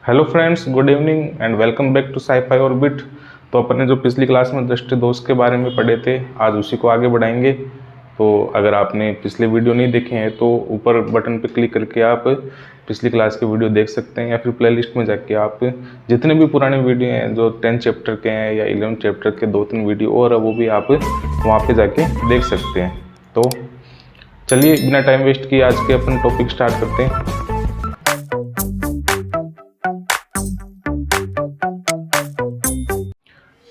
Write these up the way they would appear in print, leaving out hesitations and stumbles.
Hello friends, good evening and welcome back to Sci Fi Orbit. तो अपन ने जो पिछली क्लास में दृष्टि दोष के बारे में पढ़े थे, आज उसी को आगे बढ़ाएंगे। तो अगर आपने पिछले वीडियो नहीं देखे हैं तो ऊपर बटन पर क्लिक करके आप पिछली क्लास के वीडियो देख सकते हैं, या फिर प्लेलिस्ट में जाके आप जितने भी पुराने वीडियो हैं जो 10 चैप्टर के हैं या 11 चैप्टर के 2-3 वीडियो और है वो भी आप वहाँ पर जाके देख सकते हैं। तो चलिए बिना टाइम वेस्ट किए आज के अपन टॉपिक स्टार्ट करते हैं।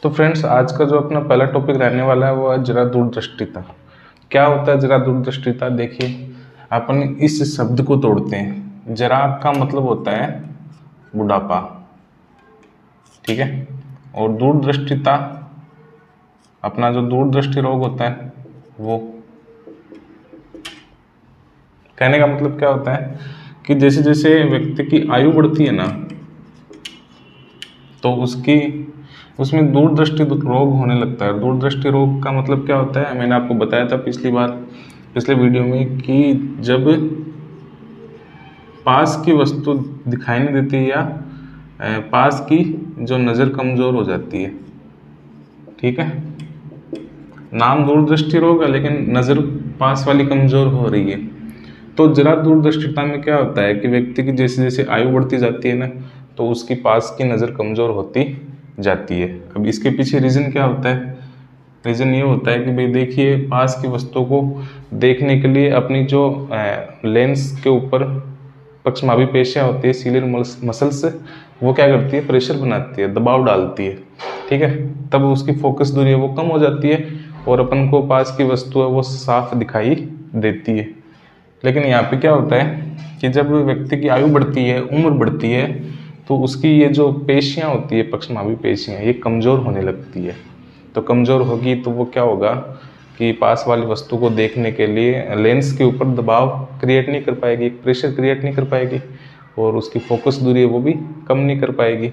तो फ्रेंड्स, आज का जो अपना पहला टॉपिक रहने वाला है वो है जरा दूरदृष्टिता। क्या होता है जरा दूरदृष्टिता? देखिए, अपन इस शब्द को तोड़ते हैं। जरा का मतलब होता है बुढ़ापा, ठीक है, और दूरदृष्टिता, अपना जो दूरदृष्टि रोग होता है वो। कहने का मतलब क्या होता है कि जैसे जैसे व्यक्ति की आयु बढ़ती है ना, तो उसमें दूरदृष्टि रोग होने लगता है। दूरदृष्टि रोग का मतलब क्या होता है, मैंने आपको बताया था पिछले वीडियो में कि जब पास की वस्तु दिखाई नहीं देती या पास की जो नज़र कमज़ोर हो जाती है, ठीक है। नाम दूरदृष्टि रोग है लेकिन नज़र पास वाली कमज़ोर हो रही है। तो जरा दूरदृष्टिता में क्या होता है कि व्यक्ति की जैसे जैसे आयु बढ़ती जाती है ना, तो उसकी पास की नज़र कमज़ोर होती जाती है। अब इसके पीछे रीज़न क्या होता है? रीज़न ये होता है कि भाई देखिए, पास की वस्तुओं को देखने के लिए अपनी जो लेंस के ऊपर पक्षमाभी पेशियाँ होती है, सीलियर मसल्स, वो क्या करती है, प्रेशर बनाती है, दबाव डालती है, ठीक है। तब उसकी फोकस दूरी है वो कम हो जाती है और अपन को पास की वस्तु है वो साफ दिखाई देती है। लेकिन यहाँ पे क्या होता है कि जब व्यक्ति की आयु बढ़ती है, उम्र बढ़ती है, तो उसकी ये जो पेशियाँ होती है, पक्षमाभी पेशियाँ, ये कमज़ोर होने लगती है। तो कमज़ोर होगी तो वो क्या होगा कि पास वाली वस्तु को देखने के लिए लेंस के ऊपर दबाव क्रिएट नहीं कर पाएगी, प्रेशर क्रिएट नहीं कर पाएगी, और उसकी फोकस दूरी है वो भी कम नहीं कर पाएगी।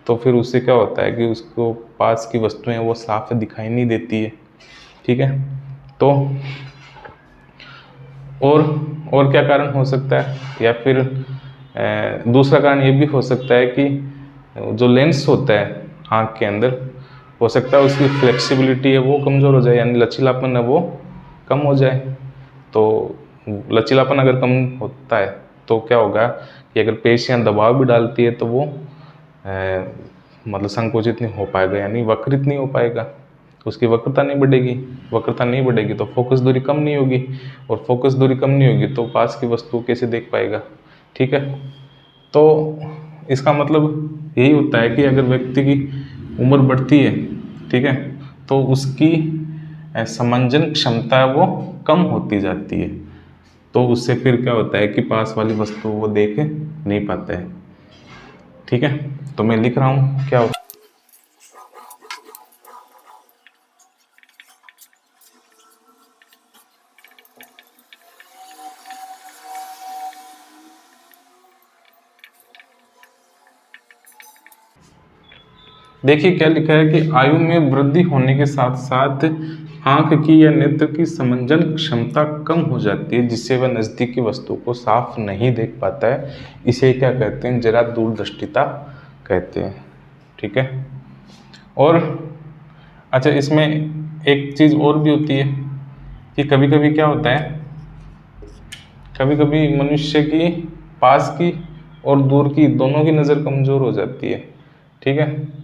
तो फिर उससे क्या होता है कि उसको पास की वस्तुएं वो साफ दिखाई नहीं देती है, ठीक है। तो और क्या कारण हो सकता है? या फिर दूसरा कारण ये भी हो सकता है कि जो लेंस होता है आँख के अंदर, हो सकता है उसकी फ्लेक्सिबिलिटी है वो कमज़ोर हो जाए, यानी लचीलापन है वो कम हो जाए। तो लचीलापन अगर कम होता है तो क्या होगा कि अगर पेशियाँ दबाव भी डालती है तो वो मतलब संकुचित नहीं हो पाएगा, यानी वक्रित नहीं हो पाएगा, उसकी वक्रता नहीं बढ़ेगी। वक्रता नहीं बढ़ेगी तो फोकस दूरी कम नहीं होगी, और फोकस दूरी कम नहीं होगी तो पास की वस्तु कैसे देख पाएगा, ठीक है। तो इसका मतलब यही होता है कि अगर व्यक्ति की उम्र बढ़ती है, ठीक है, तो उसकी समंजन क्षमता वो कम होती जाती है। तो उससे फिर क्या होता है कि पास वाली वस्तु वो देख नहीं पाता है, ठीक है। तो मैं लिख रहा हूँ क्या होता है। देखिए क्या लिखा है कि आयु में वृद्धि होने के साथ साथ आंख की या नेत्र की समंजन क्षमता कम हो जाती है, जिससे वह नज़दीक की वस्तु को साफ नहीं देख पाता है। इसे क्या कहते हैं? जरा दूरदृष्टिता कहते हैं, ठीक है। और अच्छा, इसमें एक चीज़ और भी होती है कि कभी कभी क्या होता है, कभी कभी मनुष्य की पास की और दूर की दोनों की नज़र कमज़ोर हो जाती है, ठीक है।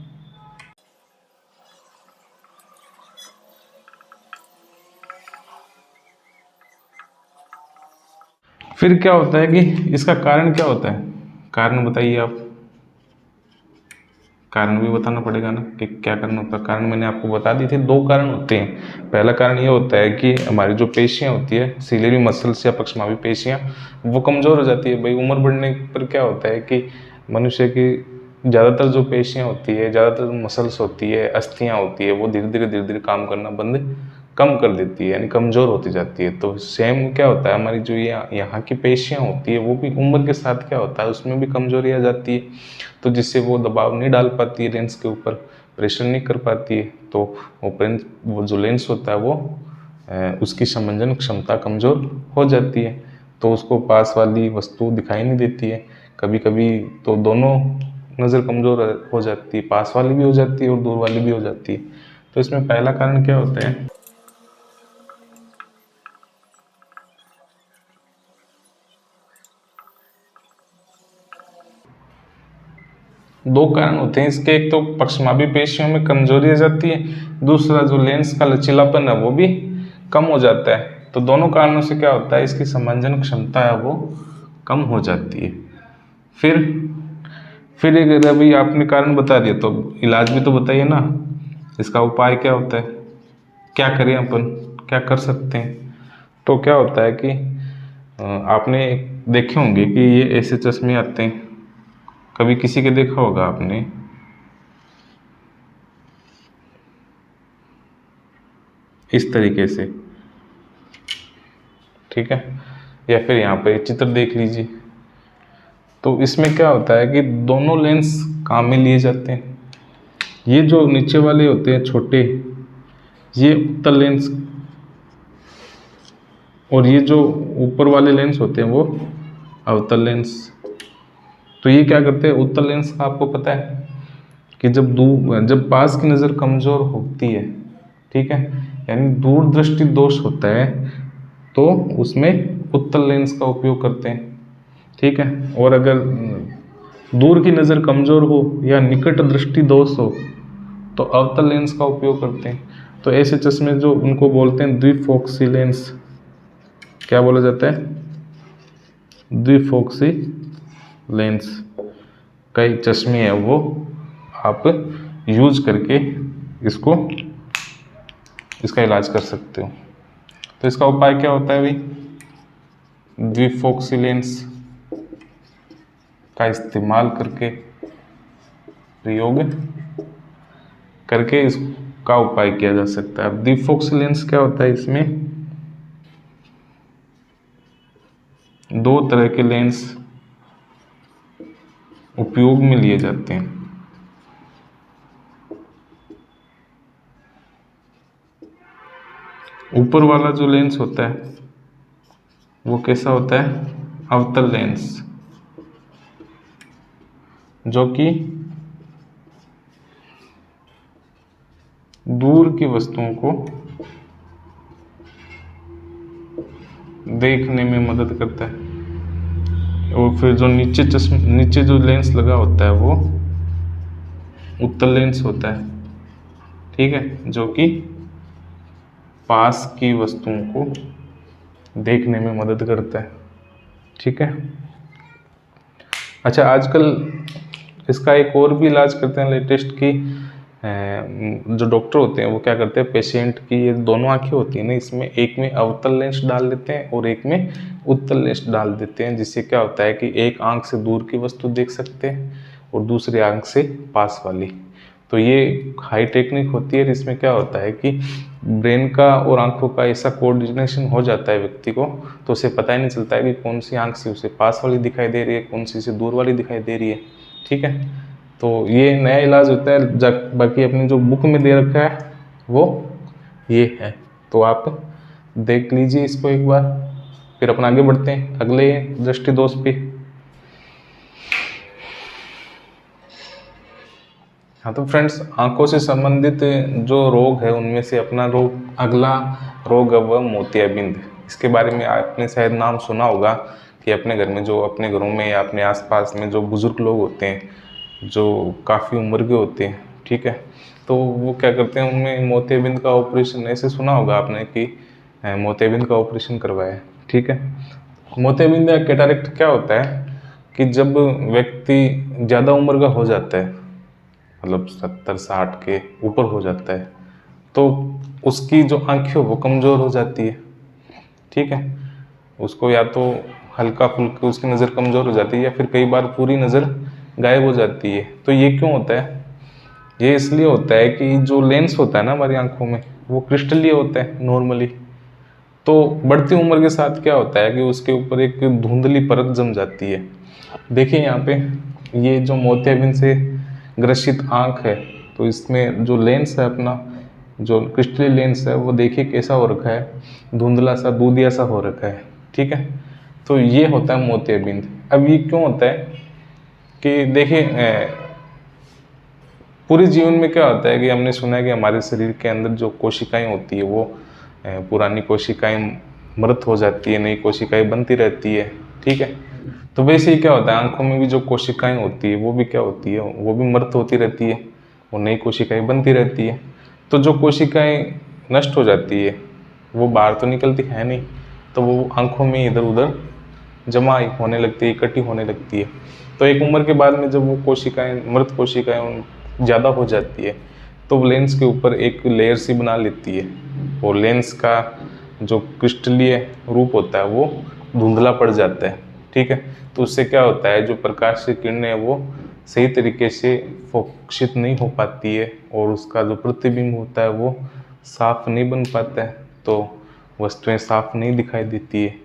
फिर क्या होता है कि इसका कारण क्या होता है? कारण बताइए आप। कारण भी बताना पड़ेगा ना कि क्या कारण होता है। कारण मैंने आपको बता दी थी, दो कारण होते हैं। पहला कारण ये होता है कि हमारी जो पेशियाँ होती है, सिलेरी मसल्स या पक्षमाभी पेशियाँ, वो कमज़ोर हो जाती है। भाई उम्र बढ़ने पर क्या होता है कि मनुष्य की ज़्यादातर जो पेशियाँ होती है, ज़्यादातर मसल्स होती है, अस्थियाँ होती है, वो धीरे धीरे काम करना बंद कम कर देती है, यानी कमज़ोर होती जाती है। तो सेम क्या होता है, हमारी जो यहाँ की पेशियाँ होती है वो भी उम्र के साथ क्या होता है, उसमें भी कमज़ोरी आ जाती है। तो जिससे वो दबाव नहीं डाल पाती है, लेंस के ऊपर प्रेशर नहीं कर पाती है, तो वो जो लेंस होता है वो उसकी समंजन क्षमता कमज़ोर हो जाती है, तो उसको पास वाली वस्तु दिखाई नहीं देती है। कभी कभी तो दोनों नज़र कमज़ोर हो जाती है, पास वाली भी हो जाती है और दूर वाली भी हो जाती है। तो इसमें पहला कारण क्या होता है, दो कारण होते हैं इसके। एक तो पक्षमापी पेशियों में कमजोरी आ जाती है, दूसरा जो लेंस का लचीलापन है वो भी कम हो जाता है। तो दोनों कारणों से क्या होता है, इसकी समंजन क्षमता है वो कम हो जाती है। फिर अगर अभी आपने कारण बता दिया तो इलाज भी तो बताइए ना, इसका उपाय क्या होता है, क्या करें अपन, क्या कर सकते हैं। तो क्या होता है कि आपने देखे होंगे कि ये ऐसे चश्मे आते हैं, कभी किसी के देखा होगा आपने, इस तरीके से, ठीक है, या फिर यहाँ पे चित्र देख लीजिए। तो इसमें क्या होता है कि दोनों लेंस काम में लिए जाते हैं। ये जो नीचे वाले होते हैं छोटे, ये उत्तल लेंस, और ये जो ऊपर वाले लेंस होते हैं वो अवतल लेंस। तो ये क्या करते हैं, उत्तल लेंस का आपको पता है कि जब पास की नज़र कमज़ोर होती है, ठीक है, यानी दूर दृष्टि दोष होता है, तो उसमें उत्तल लेंस का उपयोग करते हैं, ठीक है। और अगर दूर की नज़र कमज़ोर हो या निकट दृष्टि दोष हो तो अवतल लेंस का उपयोग करते हैं। तो ऐसे चश्मे जो उनको बोलते हैं द्विफोक्सी लेंस, क्या बोला जाता है, द्विफोक्सी लेंस। कई चश्मे हैं वो आप यूज करके इसका इलाज कर सकते हो। तो इसका उपाय क्या होता है भाई, द्विफोक्सी लेंस का इस्तेमाल करके, प्रयोग करके इसका उपाय किया जा सकता है। अब द्विफोक्सी लेंस क्या होता है, इसमें दो तरह के लेंस उपयोग में लिए जाते हैं। ऊपर वाला जो लेंस होता है वो कैसा होता है, अवतल लेंस, जो कि दूर की वस्तुओं को देखने में मदद करता है। और फिर जो नीचे जो लेंस लगा होता है वो उत्तल लेंस होता है, ठीक है, जो कि पास की वस्तुओं को देखने में मदद करता है, ठीक है। अच्छा, आजकल इसका एक और भी इलाज करते हैं लेटेस्ट की, जो डॉक्टर होते हैं वो क्या करते हैं, पेशेंट की ये दोनों आंखें होती हैं ना, इसमें एक में अवतल लेंस डाल देते हैं और एक में उत्तल लेंस डाल देते हैं, जिससे क्या होता है कि एक आंख से दूर की वस्तु देख सकते हैं और दूसरी आंख से पास वाली। तो ये हाई टेक्निक होती है। इसमें क्या होता है कि ब्रेन का और आंखों का ऐसा कोऑर्डिनेशन हो जाता है व्यक्ति को, तो उसे पता ही नहीं चलता है कि कौन सी आंख से उसे पास वाली दिखाई दे रही है, कौन सी से दूर वाली दिखाई दे रही है, ठीक है। तो ये नया इलाज होता है। बाकी अपनी जो बुक में दे रखा है वो ये है, तो आप देख लीजिए इसको एक बार, फिर अपन आगे बढ़ते हैं अगले दृष्टि दोष पे। हाँ, तो फ्रेंड्स, आंखों से संबंधित जो रोग है उनमें से अपना अगला रोग है वह मोतियाबिंद। इसके बारे में आपने शायद नाम सुना होगा कि अपने घर में, जो अपने घरों में या अपने आसपास में जो बुजुर्ग लोग होते हैं, जो काफ़ी उम्र के होते हैं, ठीक है, तो वो क्या करते हैं, उनमें मोतियाबिंद का ऑपरेशन, ऐसे सुना होगा आपने कि मोतियाबिंद का ऑपरेशन करवाया, ठीक है। मोतियाबिंद या कैटरेक्ट क्या होता है कि जब व्यक्ति ज़्यादा उम्र का हो जाता है, मतलब 70-60 के ऊपर हो जाता है, तो उसकी जो आंखें वो कमज़ोर हो जाती है, ठीक है। उसको या तो हल्का फुल्का उसकी नज़र कमज़ोर हो जाती है या फिर कई बार पूरी नज़र गायब हो जाती है। तो ये क्यों होता है, ये इसलिए होता है कि जो लेंस होता है ना हमारी आंखों में, वो क्रिस्टलीय होता है नॉर्मली। तो बढ़ती उम्र के साथ क्या होता है कि उसके ऊपर एक धुंधली परत जम जाती है। देखिए यहाँ पे, ये जो मोतियाबिंद से ग्रसित आंख है, तो इसमें जो लेंस है अपना, जो क्रिस्टलीय लेंस है, वो देखिए कैसा हो रखा है, धुंधला सा, दूधिया सा हो रखा है, ठीक है। तो ये होता है मोतियाबिंद। अब ये क्यों होता है कि देखिए, पूरे जीवन में क्या होता है कि हमने सुना है कि हमारे शरीर के अंदर जो कोशिकाएं होती है वो पुरानी कोशिकाएं मृत हो जाती है, नई कोशिकाएं बनती रहती है, ठीक है। तो वैसे ही क्या होता है, आंखों में भी जो कोशिकाएं होती है वो भी क्या होती है, वो भी मृत होती रहती है और नई कोशिकाएं बनती रहती है। तो जो कोशिकाएं नष्ट हो जाती है वो बाहर तो निकलती है नहीं, तो वो आंखों में इधर उधर जमा होने लगती है, इकट्ठी होने लगती है। तो एक उम्र के बाद में जब वो कोशिकाएं, मृत कोशिकाएं ज़्यादा हो जाती है, तो वो लेंस के ऊपर एक लेयर सी बना लेती है और लेंस का जो क्रिस्टलीय रूप होता है वो धुंधला पड़ जाता है, ठीक है। तो उससे क्या होता है, जो प्रकाश की किरणें है वो सही तरीके से फोकसित नहीं हो पाती है और उसका जो प्रतिबिंब होता है वो साफ नहीं बन पाता है, तो वस्तुएं साफ नहीं दिखाई देती है।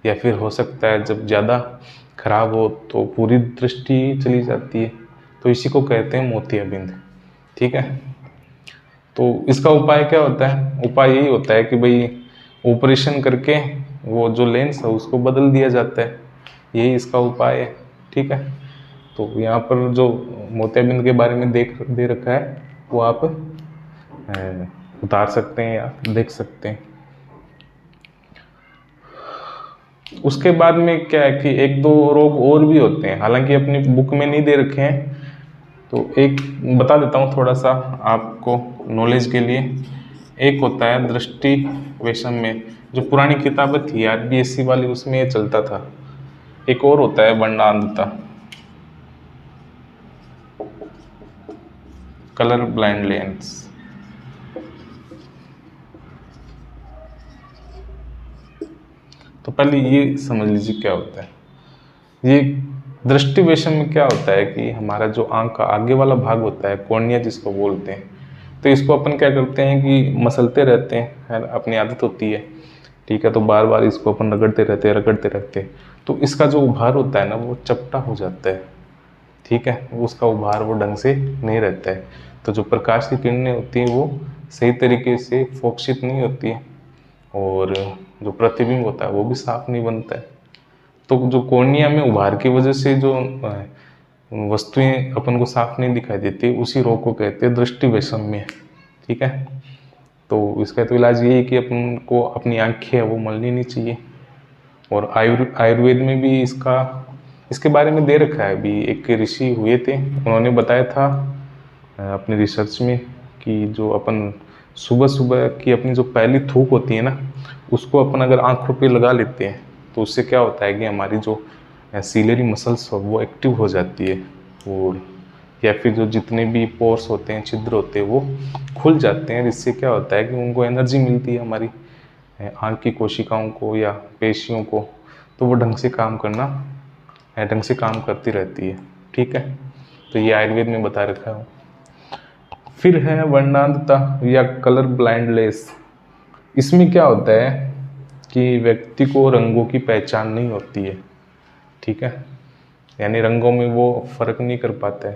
या फिर हो सकता है जब ज़्यादा खराब हो तो पूरी दृष्टि चली जाती है। तो इसी को कहते हैं मोतियाबिंद, ठीक है। तो इसका उपाय क्या होता है, उपाय यही होता है कि भाई ऑपरेशन करके वो जो लेंस है उसको बदल दिया जाता है, यही इसका उपाय है, ठीक है। तो यहाँ पर जो मोतियाबिंद के बारे में दे रखा है वो आप उतार सकते हैं या देख सकते हैं। उसके बाद में क्या है कि एक दो रोग और भी होते हैं, हालांकि अपनी बुक में नहीं दे रखे हैं, तो एक बता देता हूँ थोड़ा सा आपको नॉलेज के लिए। एक होता है दृष्टि वैषम्य, जो पुरानी किताबें थी आरबीएससी वाली उसमें ये चलता था। एक और होता है वर्णांधता, कलर ब्लाइंडनेस। तो पहले ये समझ लीजिए क्या होता है। ये दृष्टि वैषम्य में क्या होता है कि हमारा जो आंख का आगे वाला भाग होता है, कॉर्निया जिसको बोलते हैं, तो इसको अपन क्या करते हैं कि मसलते रहते हैं, है ना, अपनी आदत होती है, ठीक है। तो बार बार इसको अपन रगड़ते रहते हैं, तो इसका जो उभार होता है ना वो चपटा हो जाता है, ठीक है। उसका उभार वो ढंग से नहीं रहता है, तो जो प्रकाश की किरणें होती हैं वो सही तरीके से फोकसित नहीं होती है और जो प्रतिबिंब होता है वो भी साफ नहीं बनता है। तो जो कॉर्निया में उभार की वजह से जो वस्तुएं अपन को साफ नहीं दिखाई देती, उसी रोग को कहते हैं दृष्टि वैषम्य, ठीक है। तो इसका तो इलाज यही है कि अपन को अपनी आंखें वो मलनी नहीं चाहिए। और आयुर्वेद में भी इसके बारे में दे रखा है। भी एक ऋषि हुए थे, उन्होंने बताया था अपनी रिसर्च में कि जो अपन सुबह सुबह की अपनी जो पहली थूक होती है ना, उसको अपन अगर आंखों पे लगा लेते हैं तो उससे क्या होता है कि हमारी जो सीलियरी मसल्स वो एक्टिव हो जाती है, और या फिर जो जितने भी पोर्स होते हैं, छिद्र होते हैं, वो खुल जाते हैं। इससे क्या होता है कि उनको एनर्जी मिलती है हमारी आंख की कोशिकाओं को या पेशियों को, तो वो ढंग से काम करती रहती है, ठीक है। तो ये आयुर्वेद में बता रखा है। फिर है वर्णांधता या कलर ब्लाइंडनेस। इसमें क्या होता है कि व्यक्ति को रंगों की पहचान नहीं होती है, ठीक है, यानी रंगों में वो फर्क नहीं कर पाता है।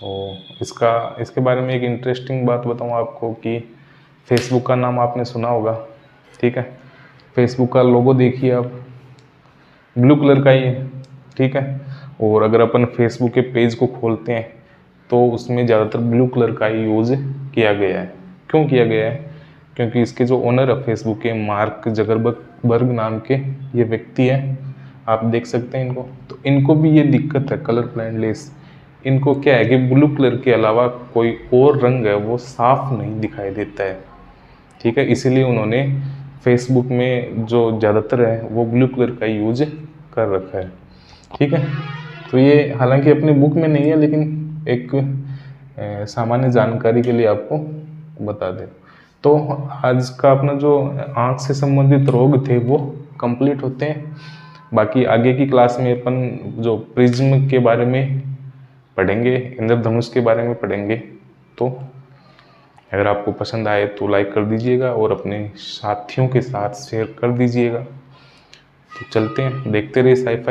तो इसके बारे में एक इंटरेस्टिंग बात बताऊँ आपको कि फेसबुक का नाम आपने सुना होगा, ठीक है। फेसबुक का लोगो देखिए आप, ब्लू कलर का ही है, ठीक है। और अगर अपन फेसबुक के पेज को खोलते हैं तो उसमें ज़्यादातर ब्लू कलर का ही यूज़ किया गया है। क्यों किया गया है? क्योंकि इसके जो ओनर है फेसबुक के, मार्क जकरबर्ग नाम के ये व्यक्ति है, आप देख सकते हैं इनको, तो इनको भी ये दिक्कत है, कलर ब्लाइंडनेस। इनको क्या है कि ब्लू कलर के अलावा कोई और रंग है वो साफ नहीं दिखाई देता है, ठीक है। इसीलिए उन्होंने फेसबुक में जो ज़्यादातर है वो ब्लू कलर का यूज कर रखा है, ठीक है। तो ये हालांकि अपनी बुक में नहीं है, लेकिन एक सामान्य जानकारी के लिए आपको बता दें। तो आज का अपना जो आँख से संबंधित रोग थे वो कंप्लीट होते हैं। बाकी आगे की क्लास में अपन जो प्रिज्म के बारे में पढ़ेंगे, इंद्रधनुष के बारे में पढ़ेंगे। तो अगर आपको पसंद आए तो लाइक कर दीजिएगा और अपने साथियों के साथ शेयर कर दीजिएगा। तो चलते हैं, देखते रहिए साई फाई।